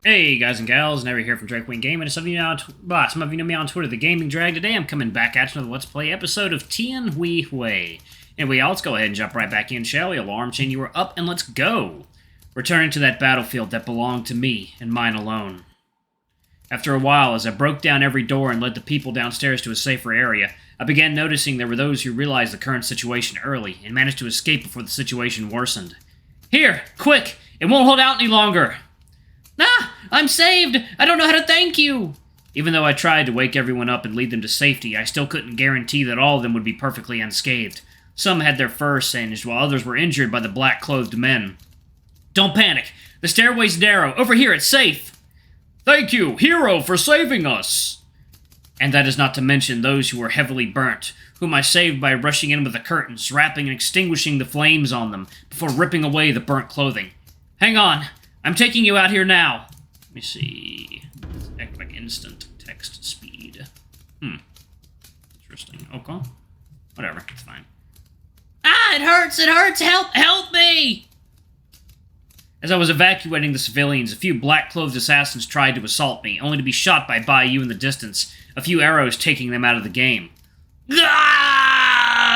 Hey guys and gals, Never here from Drake Wing Gaming, and some of you know me on Twitter, the Gaming Drag. Today I'm coming back at you with a Let's Play episode of Tian Hui. Anyway, let's go ahead and jump right back in, shall we? Alarm chain, you are up, and let's go! Returning to that battlefield that belonged to me and mine alone. After a while, as I broke down every door and led the people downstairs to a safer area, I began noticing there were those who realized the current situation early and managed to escape before the situation worsened. Here! Quick! It won't hold out any longer! Ah! I'm saved! I don't know how to thank you! Even though I tried to wake everyone up and lead them to safety, I still couldn't guarantee that all of them would be perfectly unscathed. Some had their fur singed, while others were injured by the black-clothed men. Don't panic! The stairway's narrow. Over here, it's safe! Thank you, hero, for saving us! And that is not to mention those who were heavily burnt, whom I saved by rushing in with the curtains, wrapping and extinguishing the flames on them, before ripping away the burnt clothing. Hang on! I'm taking you out here now. Let me see. Act like instant text speed. Interesting. Okay. Whatever. It's fine. Ah! It hurts! It hurts! Help me! As I was evacuating the civilians, a few black-clothed assassins tried to assault me, only to be shot by Bayou in the distance, a few arrows taking them out of the game. Ah!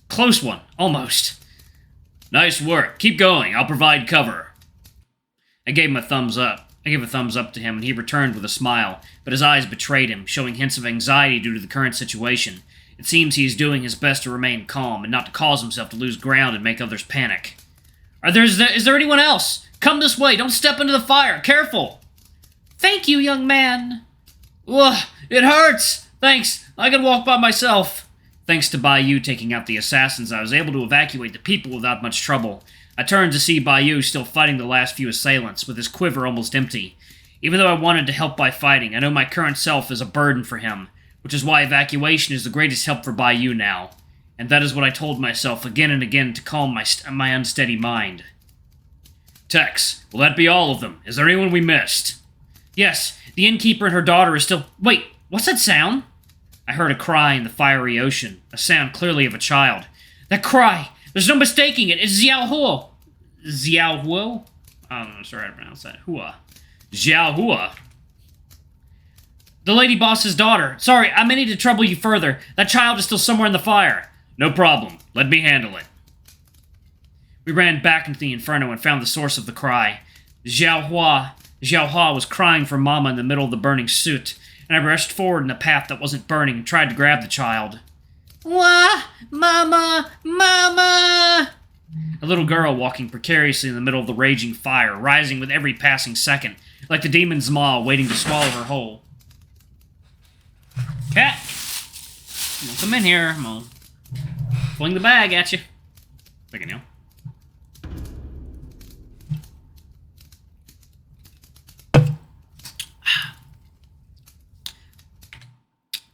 Close one. Almost. Nice work. Keep going. I'll provide cover. I gave him a thumbs up. I gave a thumbs up to him, and he returned with a smile, but his eyes betrayed him, showing hints of anxiety due to the current situation. It seems he is doing his best to remain calm, and not to cause himself to lose ground and make others panic. Is there anyone else? Come this way. Don't step into the fire. Careful. Thank you, young man. Ugh, it hurts. Thanks. I can walk by myself. Thanks to Bayou taking out the assassins, I was able to evacuate the people without much trouble. I turned to see Bayou still fighting the last few assailants, with his quiver almost empty. Even though I wanted to help by fighting, I know my current self is a burden for him, which is why evacuation is the greatest help for Bayou now. And that is what I told myself again and again to calm my unsteady mind. Tex, will that be all of them? Is there anyone we missed? Yes, the innkeeper and her daughter is still... Wait, what's that sound? I heard a cry in the fiery ocean, a sound clearly of a child. That cry! There's no mistaking it! It's Xiao Huo! Xiao Huo? I'm not sure how to pronounce that. Hua. Xiao Hua. The lady boss's daughter. Sorry, I may need to trouble you further. That child is still somewhere in the fire. No problem. Let me handle it. We ran back into the inferno and found the source of the cry. Xiao Hua was crying for Mama in the middle of the burning soot, and I rushed forward in a path that wasn't burning and tried to grab the child. Wah! Mama! Mama! A little girl walking precariously in the middle of the raging fire, rising with every passing second, like the demon's maw waiting to swallow her whole. Cat! Come in here. I'm gonna fling the bag at you. Big a deal.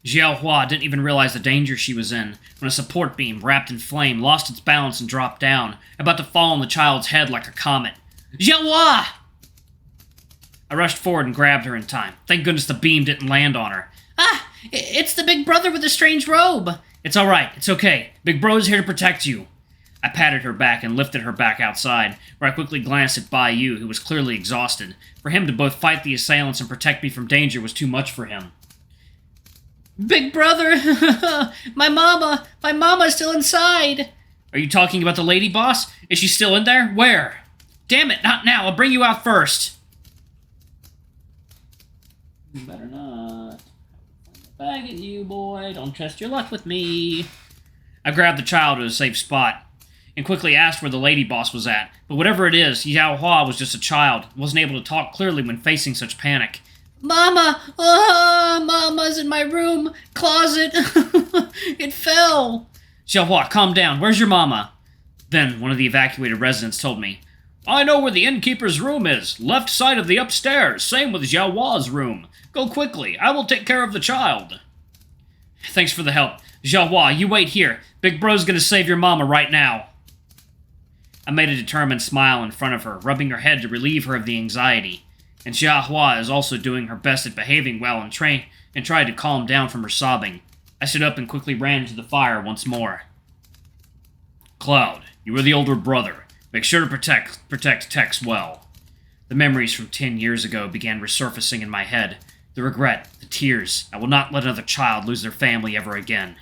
Xiao Hua didn't even realize the danger she was in when a support beam, wrapped in flame, lost its balance and dropped down, about to fall on the child's head like a comet. Xiao Hua! I rushed forward and grabbed her in time. Thank goodness the beam didn't land on her. Ah! It's the big brother with the strange robe! It's alright. It's okay. Big Bro's here to protect you. I patted her back and lifted her back outside, where I quickly glanced at Bayou, who was clearly exhausted. For him to both fight the assailants and protect me from danger was too much for him. Big brother! My mama's still inside! Are you talking about the lady boss? Is she still in there? Where? Damn it, not now! I'll bring you out first! You better not. Bag at you, boy. Don't trust your luck with me. I grabbed the child to a safe spot, and quickly asked where the lady boss was at. But whatever it is, Xiao Hua was just a child, wasn't able to talk clearly when facing such panic. Mama! Mama's in my room! Closet! It fell! Xiao Hua, calm down. Where's your mama? Then one of the evacuated residents told me, I know where the innkeeper's room is. Left side of the upstairs. Same with Xiao Hua's room. Go quickly. I will take care of the child. Thanks for the help. Xiao Hua, you wait here. Big Bro's gonna save your mama right now. I made a determined smile in front of her, rubbing her head to relieve her of the anxiety. And Xiao Hua is also doing her best at behaving well and tried to calm down from her sobbing. I stood up and quickly ran into the fire once more. Cloud, you are the older brother. Make sure to protect Tex well. The memories from 10 years ago began resurfacing in my head. The regret, the tears. I will not let another child lose their family ever again.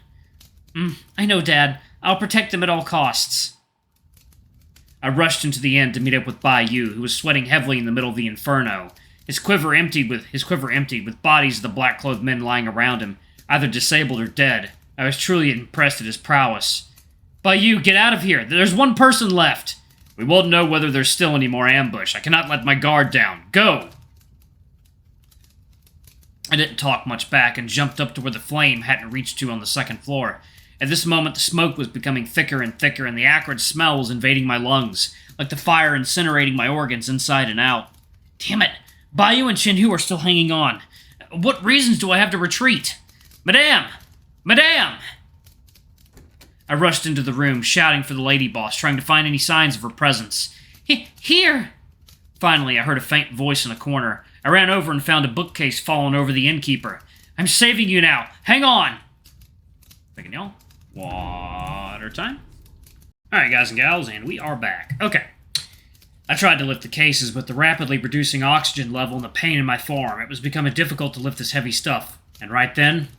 I know, Dad. I'll protect them at all costs. I rushed into the inn to meet up with Bai Yu, who was sweating heavily in the middle of the inferno. His quiver emptied with bodies of the black-clothed men lying around him, either disabled or dead. I was truly impressed at his prowess. Bai Yu, get out of here! There's one person left! We won't know whether there's still any more ambush. I cannot let my guard down. Go! I didn't talk much back and jumped up to where the flame hadn't reached to on the second floor. At this moment, the smoke was becoming thicker and thicker, and the acrid smell was invading my lungs, like the fire incinerating my organs inside and out. Damn it! Bai Yu and Chen Hu are still hanging on. What reasons do I have to retreat? Madame! Madame! I rushed into the room, shouting for the lady boss, trying to find any signs of her presence. Here! Finally, I heard a faint voice in a corner. I ran over and found a bookcase fallen over the innkeeper. I'm saving you now! Hang on! Thank y'all. Water time. Alright, guys and gals, and we are back. Okay. I tried to lift the cases, but the rapidly reducing oxygen level and the pain in my forearm, it was becoming difficult to lift this heavy stuff. And right then...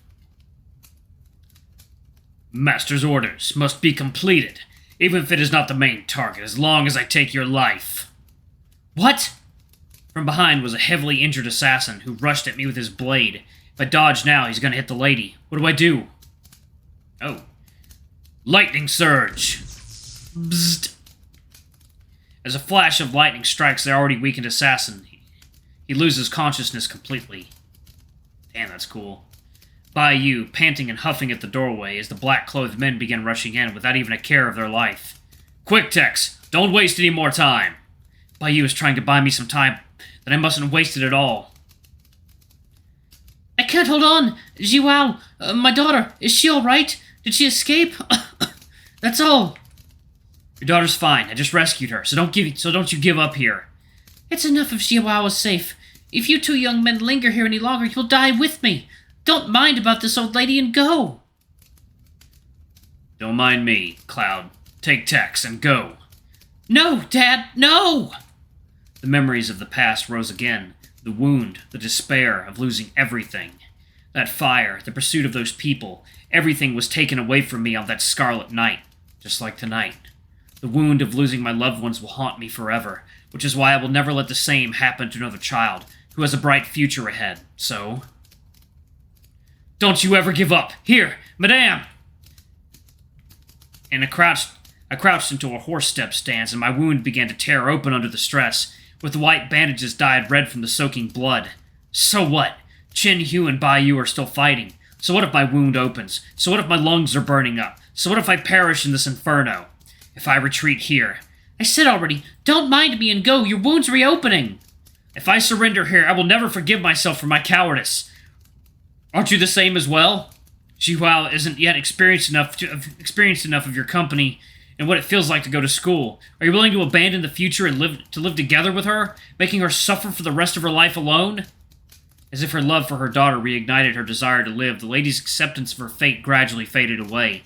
Master's orders must be completed, even if it is not the main target, as long as I take your life. What? From behind was a heavily injured assassin who rushed at me with his blade. If I dodge now, he's gonna hit the lady. What do I do? Oh. Lightning surge! Bzzzt. As a flash of lightning strikes the already weakened assassin, he loses consciousness completely. Damn, that's cool. Bai Yu, panting and huffing at the doorway as the black-clothed men begin rushing in without even a care of their life. Quick, Tex! Don't waste any more time! Bai Yu is trying to buy me some time that I mustn't waste it at all. I can't hold on! Jiwao, my daughter, is she alright? Did she escape? That's all. Your daughter's fine. I just rescued her, so don't you give up here. It's enough if Jiwao is safe. If you two young men linger here any longer, you'll die with me. Don't mind about this old lady and go. Don't mind me, Cloud. Take Tex and go. No, Dad, no! The memories of the past rose again. The wound, the despair of losing everything. That fire, the pursuit of those people, everything was taken away from me on that scarlet night, just like tonight. The wound of losing my loved ones will haunt me forever, which is why I will never let the same happen to another child who has a bright future ahead. So... Don't you ever give up! Here, Madame! And I crouched into a horse step stance, and my wound began to tear open under the stress, with the white bandages dyed red from the soaking blood. So what? Chen Hu and Bai Yu are still fighting. So what if my wound opens? So what if my lungs are burning up? So what if I perish in this inferno? If I retreat here... I said already, don't mind me and go, your wound's reopening! If I surrender here, I will never forgive myself for my cowardice. Aren't you the same as well? Jiwao isn't yet experienced enough of your company and what it feels like to go to school. Are you willing to abandon the future and live together with her, making her suffer for the rest of her life alone? As if her love for her daughter reignited her desire to live, the lady's acceptance of her fate gradually faded away.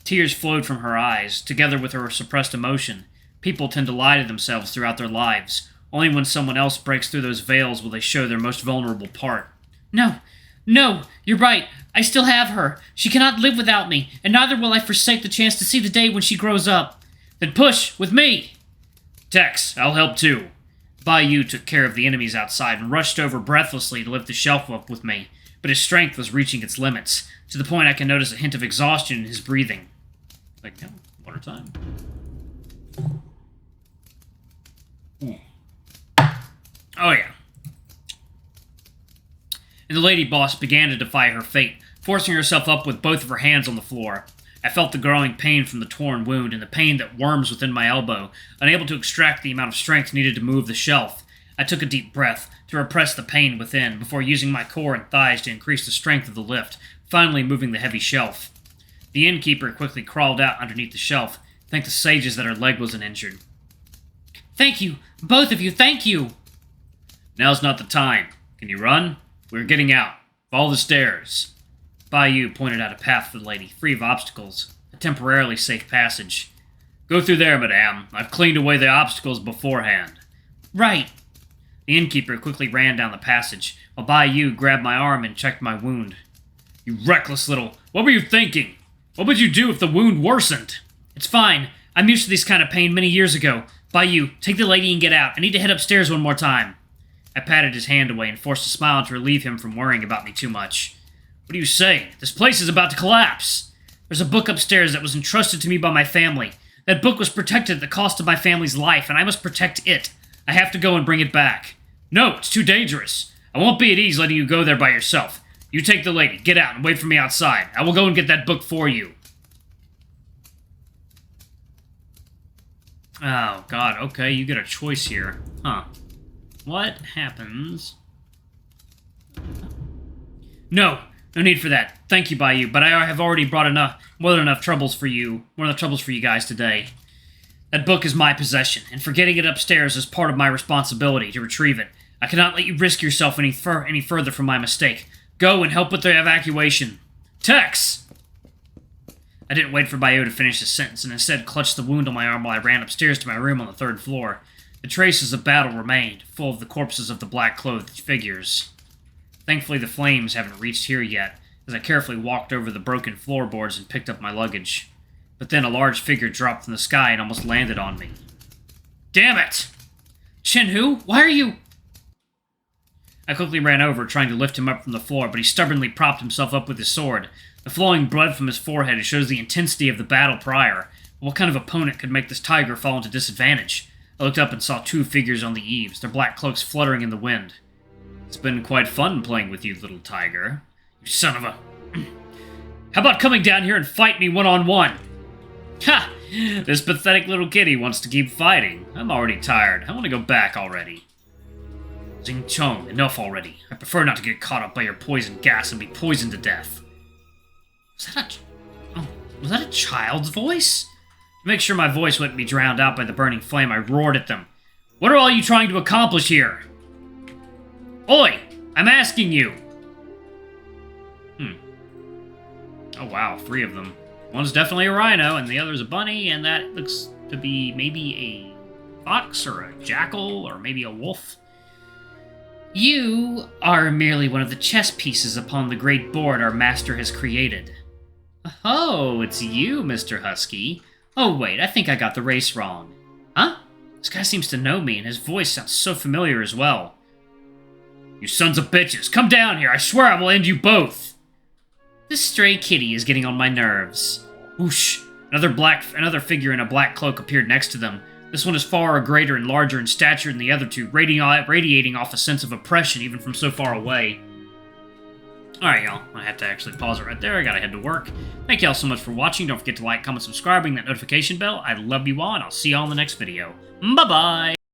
Tears flowed from her eyes, together with her suppressed emotion. People tend to lie to themselves throughout their lives. Only when someone else breaks through those veils will they show their most vulnerable part. No, you're right. I still have her. She cannot live without me, and neither will I forsake the chance to see the day when she grows up. Then push, with me! Tex, I'll help too. Bai Yu took care of the enemies outside and rushed over breathlessly to lift the shelf up with me, but his strength was reaching its limits, to the point I could notice a hint of exhaustion in his breathing. Like, no, water time. Ooh. Oh yeah. And the lady boss began to defy her fate, forcing herself up with both of her hands on the floor. I felt the growing pain from the torn wound and the pain that worms within my elbow, unable to extract the amount of strength needed to move the shelf. I took a deep breath to repress the pain within before using my core and thighs to increase the strength of the lift, finally moving the heavy shelf. The innkeeper quickly crawled out underneath the shelf, thanked the sages that her leg wasn't injured. Thank you! Both of you, thank you! Now's not the time. Can you run? We're getting out. Follow the stairs. Bai Yu pointed out a path for the lady, free of obstacles. A temporarily safe passage. Go through there, madame. I've cleaned away the obstacles beforehand. Right. The innkeeper quickly ran down the passage, while Bayou grabbed my arm and checked my wound. You reckless little... What were you thinking? What would you do if the wound worsened? It's fine. I'm used to this kind of pain many years ago. Bayou, take the lady and get out. I need to head upstairs one more time. I patted his hand away and forced a smile to relieve him from worrying about me too much. What are you saying? This place is about to collapse. There's a book upstairs that was entrusted to me by my family. That book was protected at the cost of my family's life, and I must protect it. I have to go and bring it back. No, it's too dangerous. I won't be at ease letting you go there by yourself. You take the lady, get out, and wait for me outside. I will go and get that book for you. Oh, God, okay, you get a choice here. Huh. What happens? No need for that. Thank you, Bayou, but I have already brought more than enough troubles for you guys today. That book is my possession, and for getting it upstairs is part of my responsibility to retrieve it. I cannot let you risk yourself any further from my mistake. Go and help with the evacuation. Tex! I didn't wait for Bayou to finish his sentence, and instead clutched the wound on my arm while I ran upstairs to my room on the 3rd floor. The traces of battle remained, full of the corpses of the black-clothed figures. Thankfully, the flames haven't reached here yet, as I carefully walked over the broken floorboards and picked up my luggage. But then a large figure dropped from the sky and almost landed on me. Damn it! Shenhu, why are you... I quickly ran over, trying to lift him up from the floor, but he stubbornly propped himself up with his sword. The flowing blood from his forehead shows the intensity of the battle prior. What kind of opponent could make this tiger fall into disadvantage? I looked up and saw 2 figures on the eaves, their black cloaks fluttering in the wind. It's been quite fun playing with you, little tiger. You son of a... How about coming down here and fight me one-on-one? Ha! This pathetic little kitty wants to keep fighting. I'm already tired. I want to go back already. Xing Chong, enough already. I prefer not to get caught up by your poison gas and be poisoned to death. Was that a child's voice? To make sure my voice wouldn't be drowned out by the burning flame, I roared at them. What are all you trying to accomplish here? Oi! I'm asking you! Oh wow, 3 of them. One's definitely a rhino, and the other's a bunny, and that looks to be maybe a fox, or a jackal, or maybe a wolf. You are merely one of the chess pieces upon the great board our master has created. Oh, it's you, Mr. Husky. Oh wait, I think I got the race wrong. Huh? This guy seems to know me, and his voice sounds so familiar as well. You sons of bitches, come down here! I swear I will end you both! This stray kitty is getting on my nerves. Whoosh! Another figure in a black cloak appeared next to them. This one is far greater and larger in stature than the other 2, radiating off a sense of oppression even from so far away. Alright, y'all. I have to actually pause it right there. I gotta head to work. Thank y'all so much for watching. Don't forget to like, comment, subscribe, ring that notification bell. I love you all, and I'll see y'all in the next video. Bye-bye!